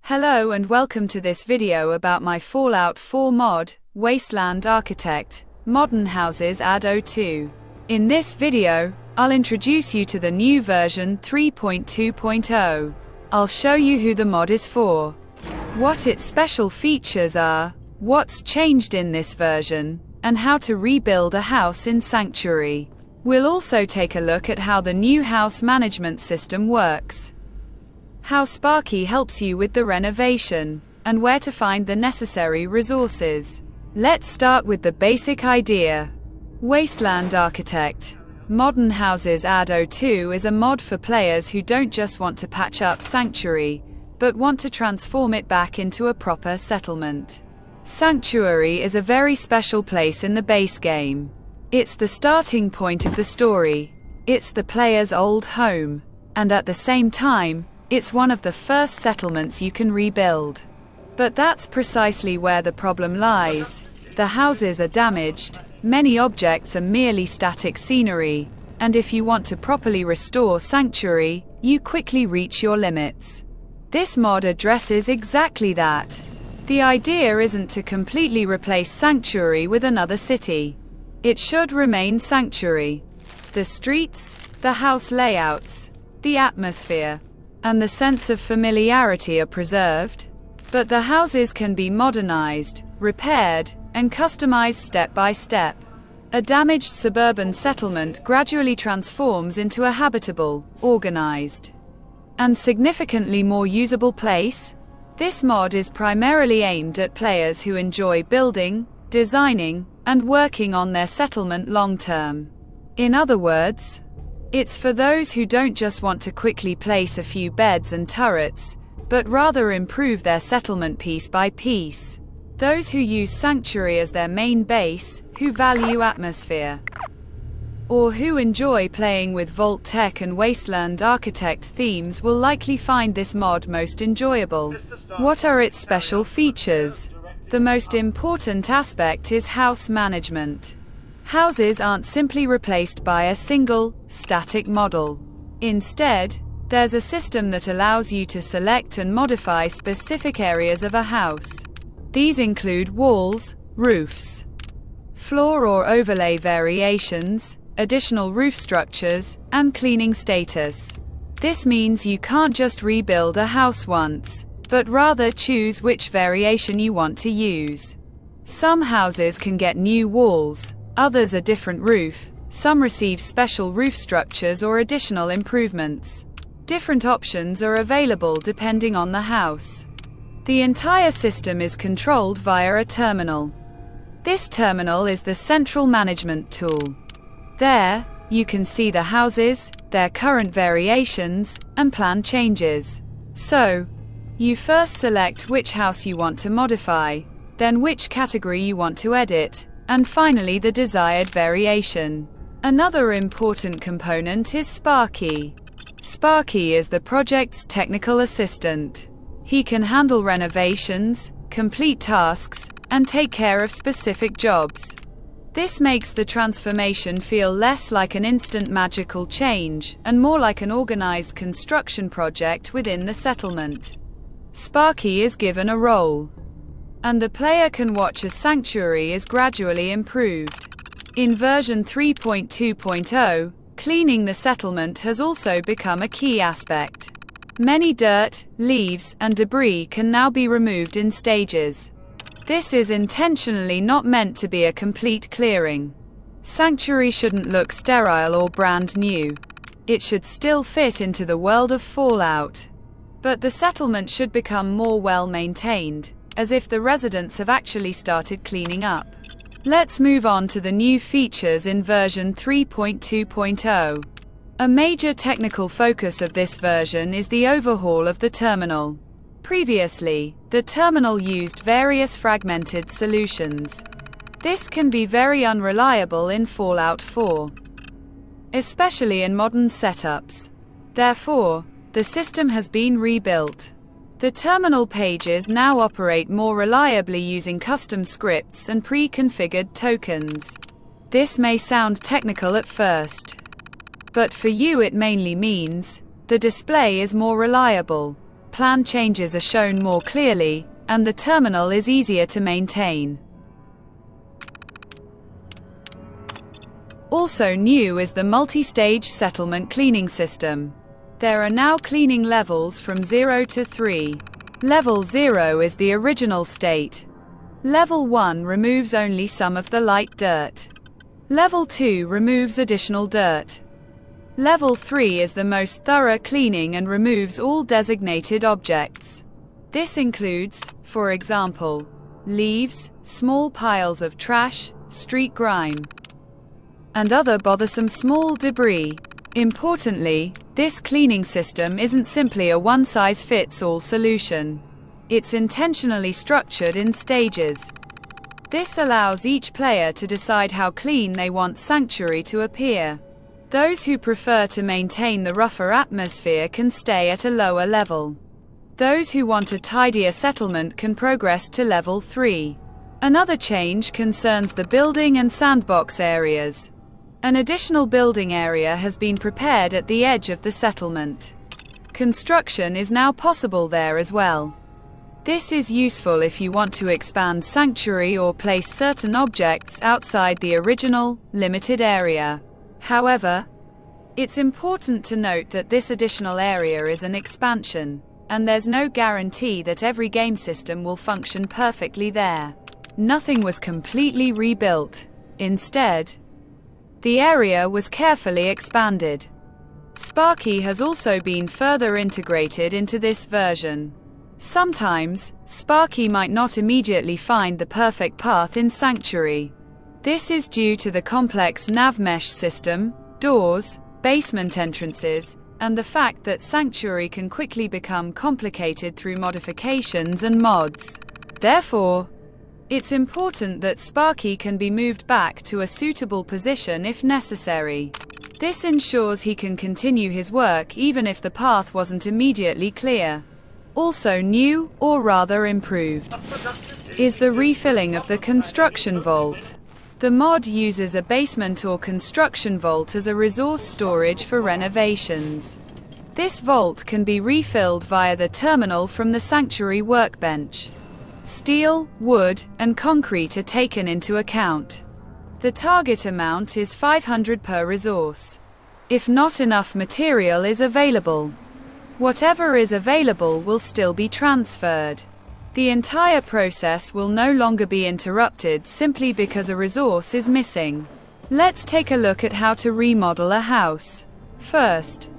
Hello and welcome to this video about my Fallout 4 mod, Wasteland Architect, Modern Houses Add02. In this video, I'll introduce you to the new version 3.2.0. I'll show you who the mod is for, what its special features are, what's changed in this version, and how to rebuild a house in Sanctuary. We'll also take a look at how the new house management system works, how Sparky helps you with the renovation, and where to find the necessary resources. Let's start with the basic idea. Wasteland Architect, Modern Houses Add02 is a mod for players who don't just want to patch up Sanctuary, but want to transform it back into a proper settlement. Sanctuary is a very special place in the base game. It's the starting point of the story. It's the player's old home, and at the same time, it's one of the first settlements you can rebuild. But that's precisely where the problem lies. The houses are damaged, many objects are merely static scenery, and if you want to properly restore Sanctuary, you quickly reach your limits. This mod addresses exactly that. The idea isn't to completely replace Sanctuary with another city. It should remain Sanctuary. The streets, the house layouts, the atmosphere, and the sense of familiarity are preserved, but the houses can be modernized, repaired, and customized step by step. A damaged suburban settlement gradually transforms into a habitable, organized, and significantly more usable place. This mod is primarily aimed at players who enjoy building, designing, and working on their settlement long-term. In other words, it's for those who don't just want to quickly place a few beds and turrets, but rather improve their settlement piece by piece. Those who use Sanctuary as their main base, who value atmosphere, or who enjoy playing with Vault Tech and Wasteland Architect themes will likely find this mod most enjoyable. What are its special features? The most important aspect is house management. Houses aren't simply replaced by a single, static model. Instead, there's a system that allows you to select and modify specific areas of a house. These include walls, roofs, floor or overlay variations, additional roof structures, and cleaning status. This means you can't just rebuild a house once, but rather choose which variation you want to use. Some houses can get new walls, others a different roof, some receive special roof structures or additional improvements. Different options are available depending on the house. The entire system is controlled via a terminal. This terminal is the central management tool. There, you can see the houses, their current variations, and plan changes. So, you first select which house you want to modify, then which category you want to edit, and finally the desired variation. Another important component is Sparky. Sparky is the project's technical assistant. He can handle renovations, complete tasks, and take care of specific jobs. This makes the transformation feel less like an instant magical change, and more like an organized construction project within the settlement. Sparky is given a role, and the player can watch as Sanctuary is gradually improved. In version 3.2.0, cleaning the settlement has also become a key aspect. Many dirt, leaves, and debris can now be removed in stages. This is intentionally not meant to be a complete clearing. Sanctuary shouldn't look sterile or brand new. It should still fit into the world of Fallout. But the settlement should become more well-maintained, as if the residents have actually started cleaning up. Let's move on to the new features in version 3.2.0. A major technical focus of this version is the overhaul of the terminal. Previously, the terminal used various fragmented solutions. This can be very unreliable in Fallout 4, especially in modern setups. Therefore, the system has been rebuilt. The terminal pages now operate more reliably using custom scripts and pre-configured tokens. This may sound technical at first, but for you it mainly means the display is more reliable. plan changes are shown more clearly, and the terminal is easier to maintain. Also new is the multi-stage settlement cleaning system. There are now cleaning levels from 0 to 3. Level 0 is the original state. Level 1 removes only some of the light dirt. Level 2 removes additional dirt. Level 3 is the most thorough cleaning and removes all designated objects. This includes, for example, leaves, small piles of trash, street grime, and other bothersome small debris. Importantly, this cleaning system isn't simply a one-size-fits-all solution. It's intentionally structured in stages. This allows each player to decide how clean they want Sanctuary to appear. Those who prefer to maintain the rougher atmosphere can stay at a lower level. Those who want a tidier settlement can progress to level 3. Another change concerns the building and sandbox areas. An additional building area has been prepared at the edge of the settlement. Construction is now possible there as well. This is useful if you want to expand Sanctuary or place certain objects outside the original, limited area. However, it's important to note that this additional area is an expansion, and there's no guarantee that every game system will function perfectly there. Nothing was completely rebuilt. Instead, the area was carefully expanded. Sparky has also been further integrated into this version. Sometimes, Sparky might not immediately find the perfect path in Sanctuary. This is due to the complex nav mesh system, doors, basement entrances, and the fact that Sanctuary can quickly become complicated through modifications and mods. Therefore, it's important that Sparky can be moved back to a suitable position if necessary. This ensures he can continue his work even if the path wasn't immediately clear. Also new, or rather improved, is the refilling of the construction vault. The mod uses a basement or construction vault as a resource storage for renovations. This vault can be refilled via the terminal from the Sanctuary workbench. Steel, wood, and concrete are taken into account. The target amount is 500 per resource. If not enough material is available, whatever is available will still be transferred. The entire process will no longer be interrupted simply because a resource is missing. Let's take a look at how to remodel a house. First,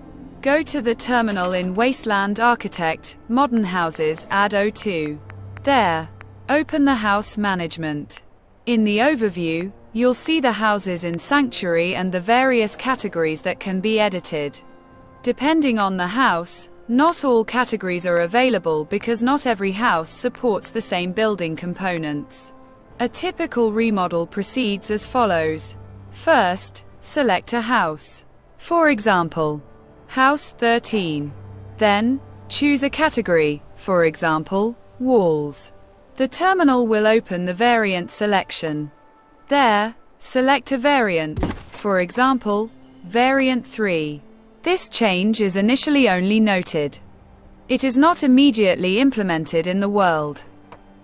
go to the terminal in Wasteland Architect, Modern Houses, Add02. There, open the House Management. In the overview, you'll see the houses in Sanctuary and the various categories that can be edited. Depending on the house, not all categories are available because not every house supports the same building components. A typical remodel proceeds as follows. First, select a house. For example, House 13. Then, choose a category, for example, Walls. The terminal will open the variant selection. There, select a variant, for example, Variant 3. This change is initially only noted. It is not immediately implemented in the world.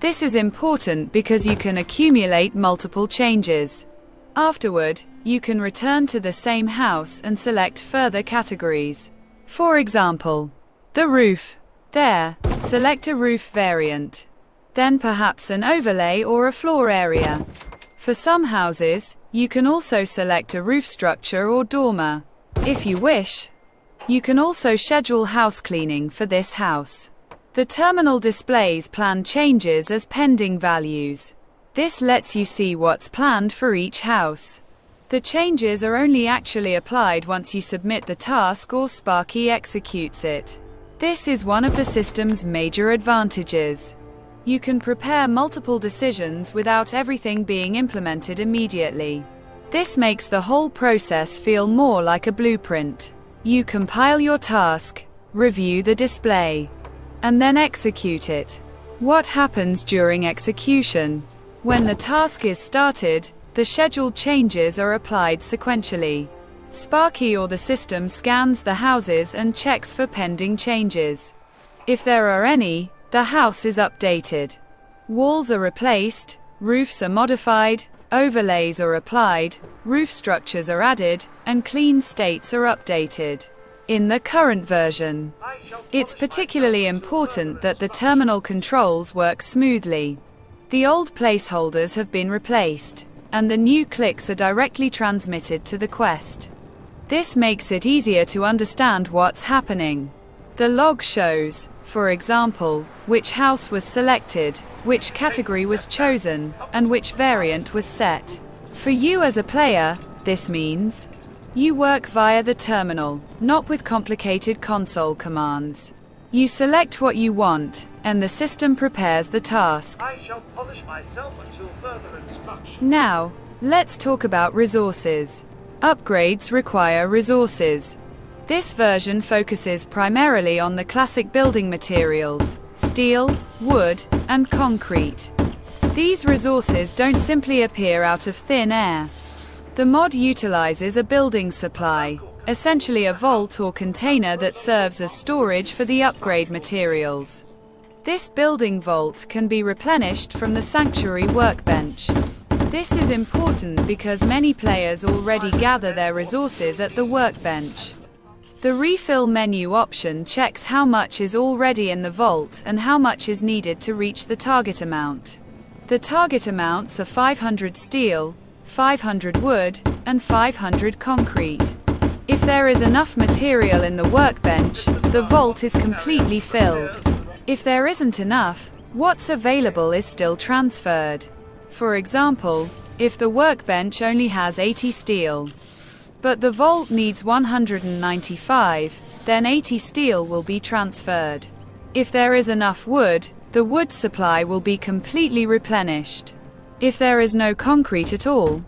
This is important because you can accumulate multiple changes. Afterward, you can return to the same house and select further categories. For example, the roof. There, select a roof variant. Then perhaps an overlay or a floor area. For some houses, you can also select a roof structure or dormer. If you wish, you can also schedule house cleaning for this house. The terminal displays plan changes as pending values. This lets you see what's planned for each house. The changes are only actually applied once you submit the task or Sparky executes it. This is one of the system's major advantages. You can prepare multiple decisions without everything being implemented immediately. This makes the whole process feel more like a blueprint. You compile your task, review the display, and then execute it. What happens during execution? When the task is started, the scheduled changes are applied sequentially. Sparky or the system scans the houses and checks for pending changes. If there are any, the house is updated. Walls are replaced, roofs are modified, overlays are applied, roof structures are added, and clean states are updated. In the current version, it's particularly important that the terminal controls work smoothly. The old placeholders have been replaced, and the new clicks are directly transmitted to the quest. This makes it easier to understand what's happening. The log shows, for example, which house was selected, which category was chosen, and which variant was set. For you as a player, this means you work via the terminal, not with complicated console commands. You select what you want, and the system prepares the task. I shall polish myself until further instruction. Now, let's talk about resources. Upgrades require resources. This version focuses primarily on the classic building materials: steel, wood, and concrete. These resources don't simply appear out of thin air. The mod utilizes a building supply, essentially a vault or container that serves as storage for the upgrade materials. This building vault can be replenished from the Sanctuary workbench. This is important because many players already gather their resources at the workbench. The refill menu option checks how much is already in the vault and how much is needed to reach the target amount. The target amounts are 500 steel, 500 wood, and 500 concrete. If there is enough material in the workbench, the vault is completely filled. If there isn't enough, what's available is still transferred. For example, if the workbench only has 80 steel, but the vault needs 195, then 80 steel will be transferred. If there is enough wood, the wood supply will be completely replenished. If there is no concrete at all,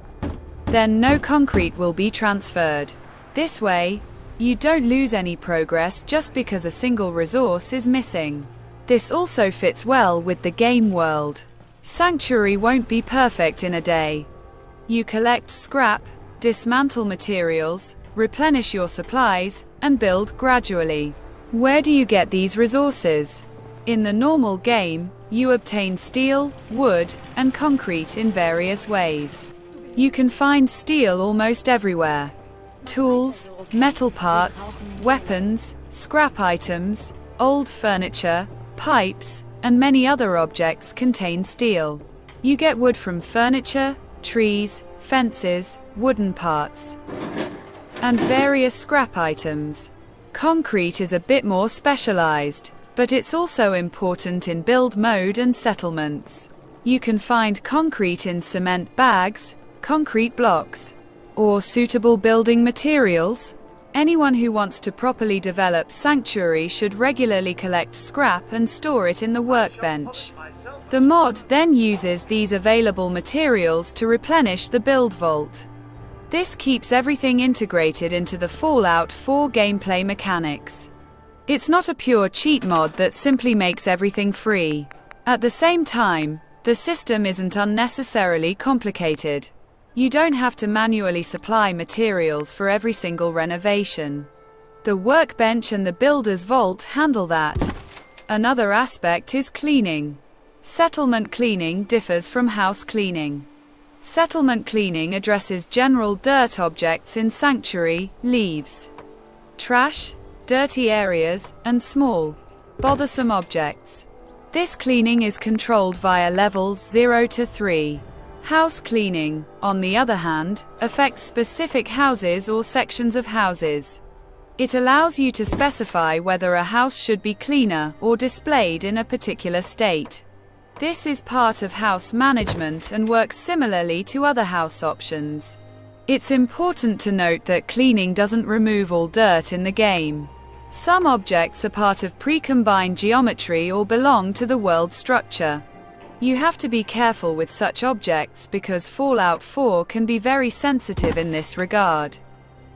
then no concrete will be transferred. This way, you don't lose any progress just because a single resource is missing. This also fits well with the game world. Sanctuary won't be perfect in a day. You collect scrap, dismantle materials, replenish your supplies, and build gradually. Where do you get these resources? In the normal game, you obtain steel, wood, and concrete in various ways. You can find steel almost everywhere. Tools, metal parts, weapons, scrap items, old furniture, pipes, and many other objects contain steel. You get wood from furniture, trees, fences, wooden parts, and various scrap items. Concrete is a bit more specialized, but it's also important in build mode and settlements. You can find concrete in cement bags, concrete blocks, or suitable building materials. Anyone who wants to properly develop Sanctuary should regularly collect scrap and store it in the workbench. The mod then uses these available materials to replenish the build vault. This keeps everything integrated into the Fallout 4 gameplay mechanics. It's not a pure cheat mod that simply makes everything free. At the same time, the system isn't unnecessarily complicated. You don't have to manually supply materials for every single renovation. The workbench and the builder's vault handle that. Another aspect is cleaning. Settlement cleaning differs from house cleaning. Settlement cleaning addresses general dirt objects in Sanctuary, leaves, trash, dirty areas, and small, bothersome objects. This cleaning is controlled via levels 0 to 3. House cleaning, on the other hand, affects specific houses or sections of houses. It allows you to specify whether a house should be cleaner or displayed in a particular state. This is part of house management and works similarly to other house options. It's important to note that cleaning doesn't remove all dirt in the game. Some objects are part of pre-combined geometry or belong to the world structure. You have to be careful with such objects because Fallout 4 can be very sensitive in this regard.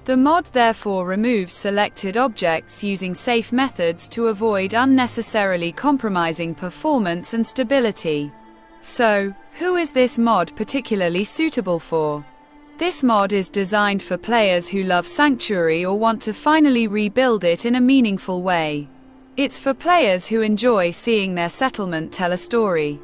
The mod therefore removes selected objects using safe methods to avoid unnecessarily compromising performance and stability. So, who is this mod particularly suitable for? This mod is designed for players who love Sanctuary or want to finally rebuild it in a meaningful way. It's for players who enjoy seeing their settlement tell a story.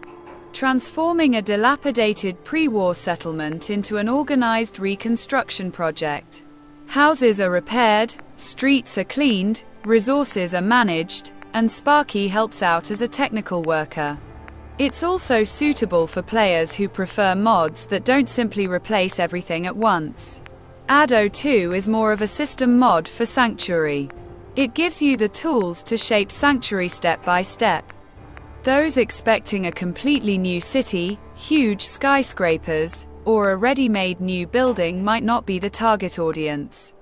Transforming a dilapidated pre-war settlement into an organized reconstruction project. Houses are repaired, streets are cleaned, resources are managed, and Sparky helps out as a technical worker. It's also suitable for players who prefer mods that don't simply replace everything at once. Add02 is more of a system mod for Sanctuary. It gives you the tools to shape Sanctuary step by step. Those expecting a completely new city, huge skyscrapers, or a ready-made new building might not be the target audience.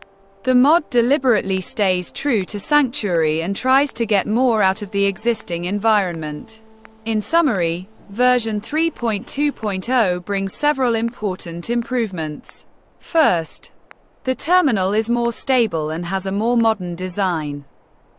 The mod deliberately stays true to Sanctuary and tries to get more out of the existing environment. In summary, version 3.2.0 brings several important improvements. First, the terminal is more stable and has a more modern design.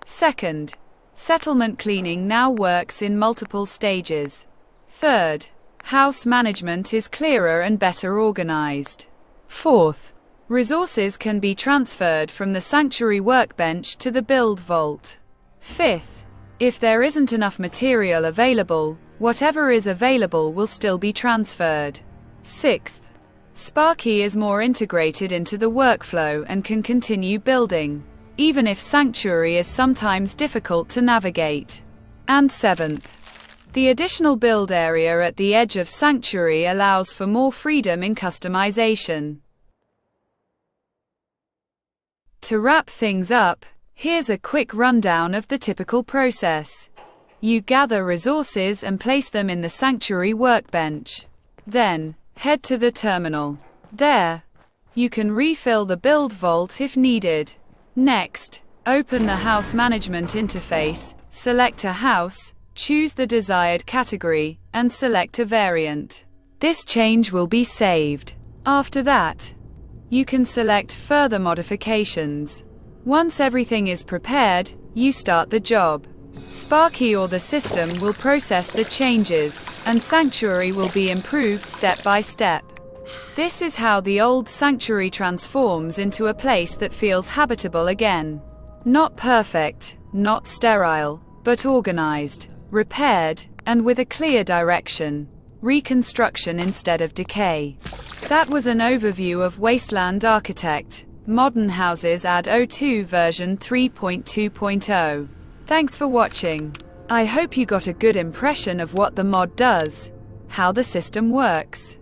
Second, settlement cleaning now works in multiple stages. Third, house management is clearer and better organized. Fourth, resources can be transferred from the Sanctuary workbench to the build vault. Fifth, if there isn't enough material available, whatever is available will still be transferred. Sixth, Sparky is more integrated into the workflow and can continue building, even if Sanctuary is sometimes difficult to navigate. And seventh, the additional build area at the edge of Sanctuary allows for more freedom in customization. To wrap things up, here's a quick rundown of the typical process. You gather resources and place them in the Sanctuary workbench. Then, head to the terminal. There, you can refill the build vault if needed. Next, open the house management interface, select a house, choose the desired category, and select a variant. This change will be saved. After that, you can select further modifications. Once everything is prepared, you start the job. Sparky or the system will process the changes, and Sanctuary will be improved step by step. This is how the old Sanctuary transforms into a place that feels habitable again. Not perfect, not sterile, but organized, repaired, and with a clear direction. Reconstruction instead of decay. That was an overview of Wasteland Architect, Modern Houses Add02 version 3.2.0. Thanks for watching. I hope you got a good impression of what the mod does, how the system works,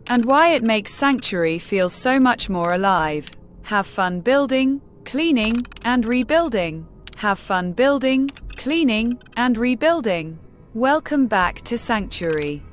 and why it makes Sanctuary feel so much more alive. Have fun building, cleaning, and rebuilding. Have fun building, cleaning, and rebuilding. Welcome back to Sanctuary.